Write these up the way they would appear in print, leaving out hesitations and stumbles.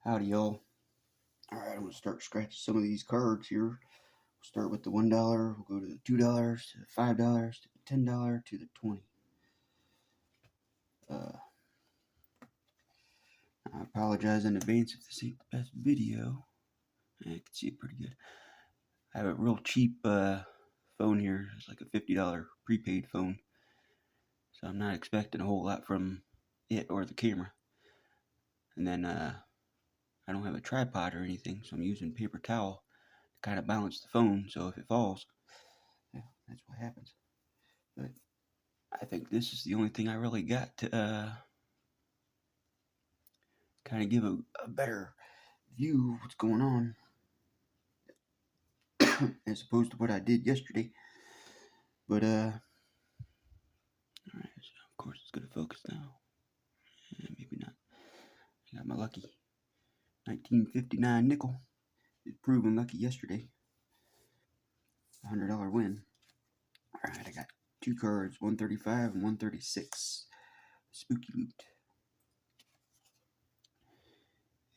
Howdy, y'all. Alright, I'm going to start scratching some of these cards here. We'll start with the $1. We'll go to the $2, to the $5, to the $10, to the 20. I apologize in advance if this ain't the best video. I can see it pretty good. I have a real cheap phone here. It's like a $50 prepaid phone. So I'm not expecting a whole lot from it or the camera. And then I don't have a tripod or anything, so I'm using paper towel to kind of balance the phone, so if it falls, yeah, that's what happens. But I think this is the only thing I really got to kind of give a better view of what's going on as opposed to what I did yesterday. But alright, so of course it's gonna focus now. Maybe not. I got my lucky 1959 nickel. It's proven lucky yesterday. $100 win. Alright, I got two cards, 135 and 136. Spooky loot.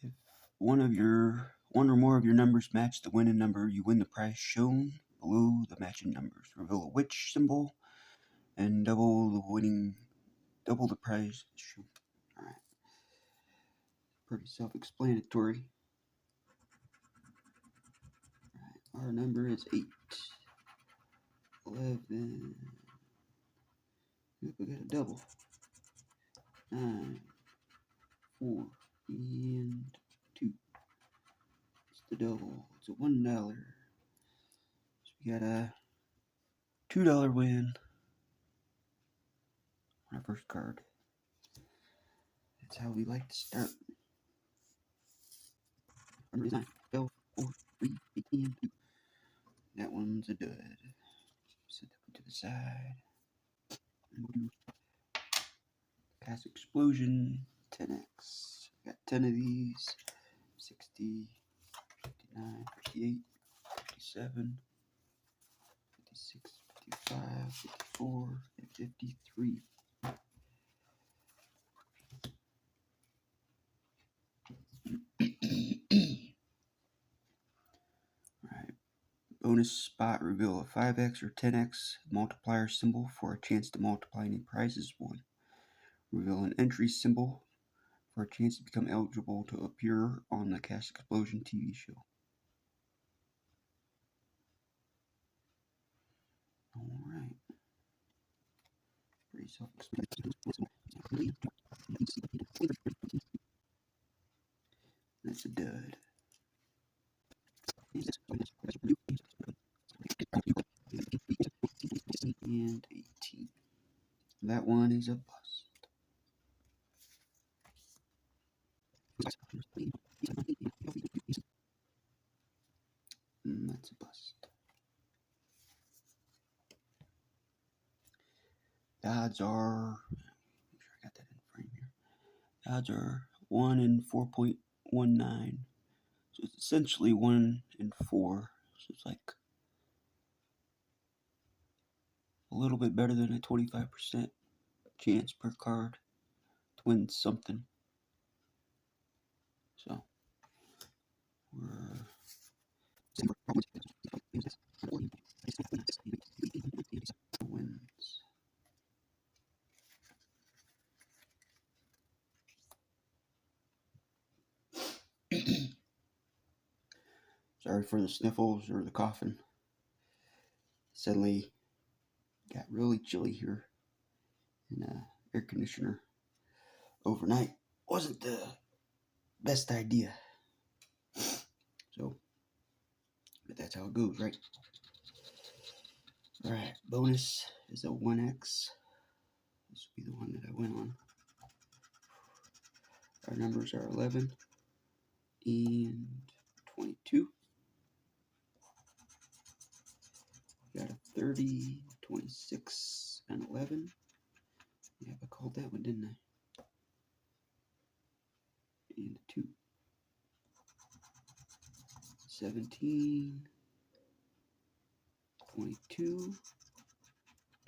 If one or more of your numbers match the winning number, you win the prize shown below the matching numbers. Reveal a witch symbol and double the prize shown. Alright. Pretty self-explanatory. Alright, our number is 8. 11. Oop, we got a double. 9. 4. And 2. It's the double. It's a $1. So we got a $2 win on our first card. That's how we like to start. Number is 9, 12, 4, 3, 18, 2. That one's a dud. Set that one to the side. And we'll do Pass Explosion 10x. Got 10 of these. 60, 59, 58, 57, 56, 55, 54, and 53. Alright. Bonus spot, reveal a 5x or 10x multiplier symbol for a chance to multiply any prizes won. Reveal an entry symbol for a chance to become eligible to appear on the Cast Explosion TV show. Alright. Pretty self-explanatory. That's a dud. And 18. That one is a bust. That's a bust. The odds are, make sure I got that in frame here. The odds are 1 in 4.19. So it's essentially 1 in 4. So it's like a little bit better than a 25% chance per card to win something. So we're wins. Sorry for the sniffles or the coughing. Suddenly got really chilly here, and air conditioner overnight wasn't the best idea. So, but that's how it goes, right? Alright, bonus is a 1x. This will be the one that I went on. Our numbers are 11 and 22. We got a 30, 26, and 11. Yeah, I called that one, didn't I? And a 2. 17, 22,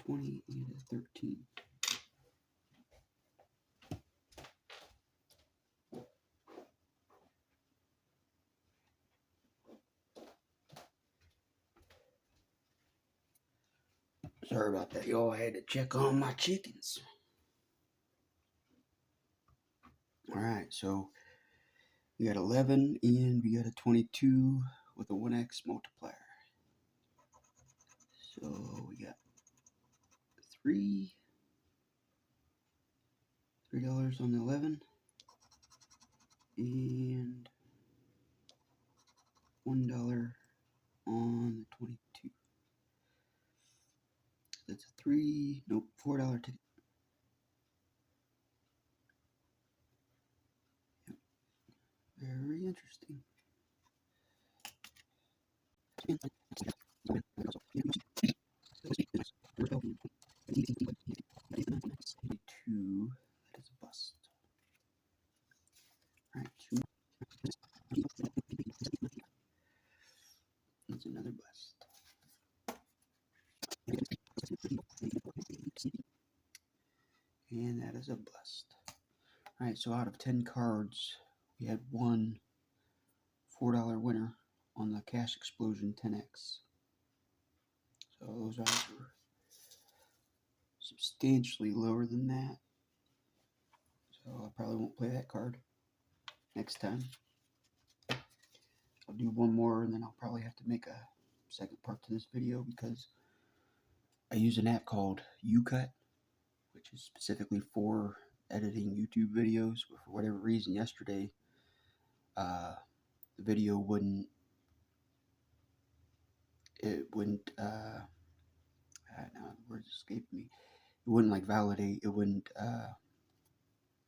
20, and a 13. Sorry about that, y'all. I had to check on my chickens. Alright, so we got 11 and we got a 22 with a 1x multiplier. So we got $3 on the 11 and $1 on the 22. That's a $4 ticket. Yep. Very interesting. Two, that is a bust. Alright, two. That's another bust. And that is a bust. Alright, so out of 10 cards, we had one $4 winner on the Cash Explosion 10X. So those odds were substantially lower than that. So I probably won't play that card next time. I'll do one more and then I'll probably have to make a second part to this video because I use an app called UCut, which is specifically for editing YouTube videos. But for whatever reason, yesterday the video wouldn't now the words escape me. It wouldn't like validate. It wouldn't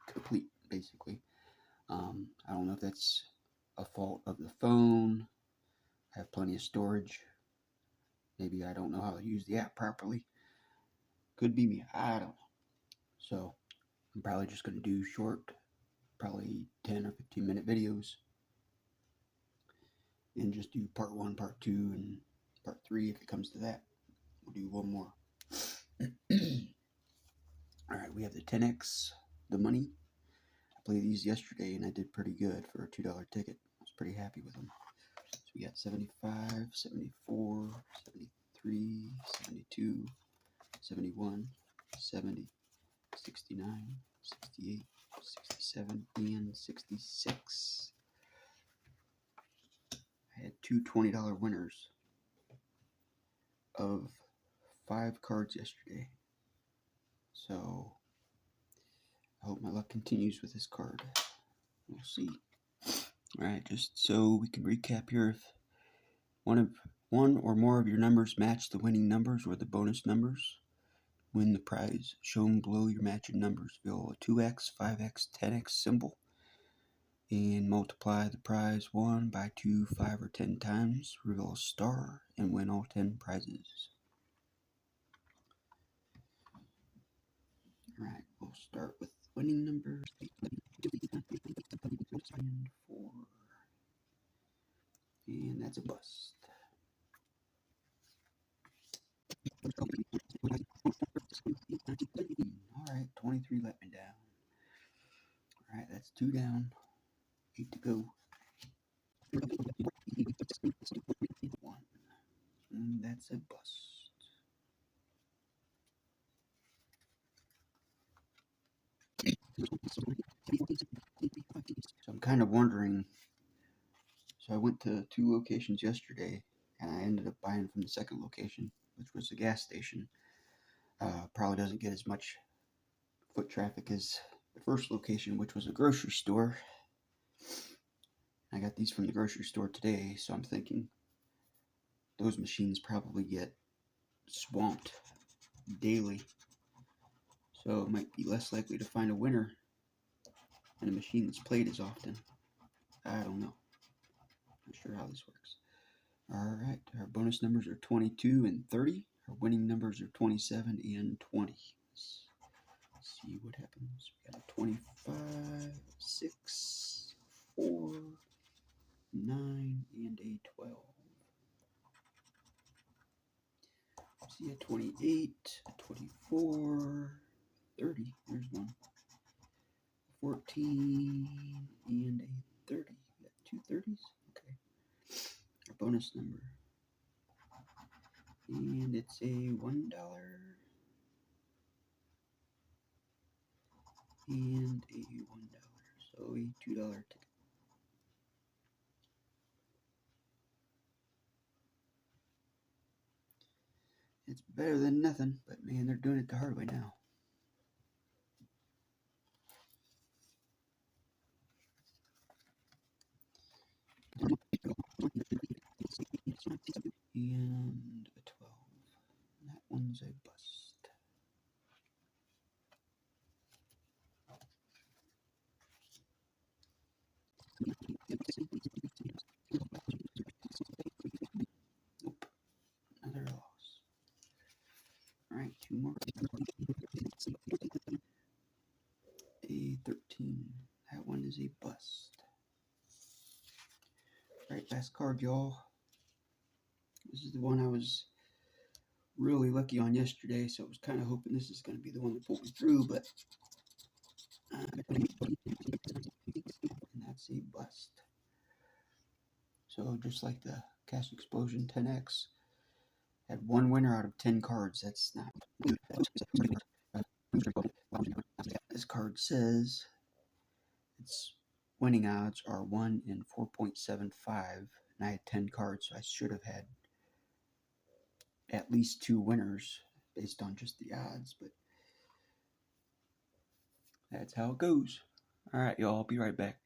complete, basically. I don't know if that's a fault of the phone. I have plenty of storage. Maybe I don't know how to use the app properly. Could be me. I don't know. So I'm probably just going to do short, probably 10 or 15 minute videos. And just do part 1, part 2, and part 3 if it comes to that. We'll do one more. Alright, we have the 10X, the money. I played these yesterday and I did pretty good for a $2 ticket. I was pretty happy with them. So we got 75, 74, 73, 72, 71, 70, 69, 68, 67, and 66. I had two $20 winners of 5 cards yesterday. So I hope my luck continues with this card. We'll see. Alright, just so we can recap here, if one or more of your numbers match the winning numbers or the bonus numbers, win the prize. Shown below your matching numbers. Fill a 2x, 5x, 10x symbol and multiply the prize won by 2, 5, or 10 times. Reveal a star and win all 10 prizes. Alright, we'll start with winning numbers. 8, and 4. And that's a bust. Alright, 23 let me down. Alright, that's 2 down. 8 to go. 1. And that's a bust. So I'm kind of wondering. So I went to 2 locations yesterday, and I ended up buying from the second location, which was the gas station. Probably doesn't get as much foot traffic as the first location, which was a grocery store. I got these from the grocery store today, so I'm thinking those machines probably get swamped daily. So it might be less likely to find a winner in a machine that's played as often. I don't know. Not sure how this works. Alright, our bonus numbers are 22 and 30. Our winning numbers are 27 and 20. Let's see what happens. We got a 25, 6, 4, 9, and a 12. See a 28, a 24, 30. There's one. 14 and a 30. We got 2 30s. Okay. Our bonus number And it's a $1 and a $1. So a $2 ticket. It's better than nothing, but man, they're doing it the hard way now. And a 12. And that one's a bust. Nope, another loss. Alright, two more. A 13. That one is a bust. Alright, last card, y'all. This is the one I was really lucky on yesterday, so I was kind of hoping this is going to be the one that pulled me through, but and that's a bust. So just like the Cash Explosion 10X, had one winner out of 10 cards. That's not good. This card says its winning odds are 1 in 4.75, and I had 10 cards, so I should have had at least 2 winners based on just the odds, but that's how it goes. Alright, y'all, I'll be right back.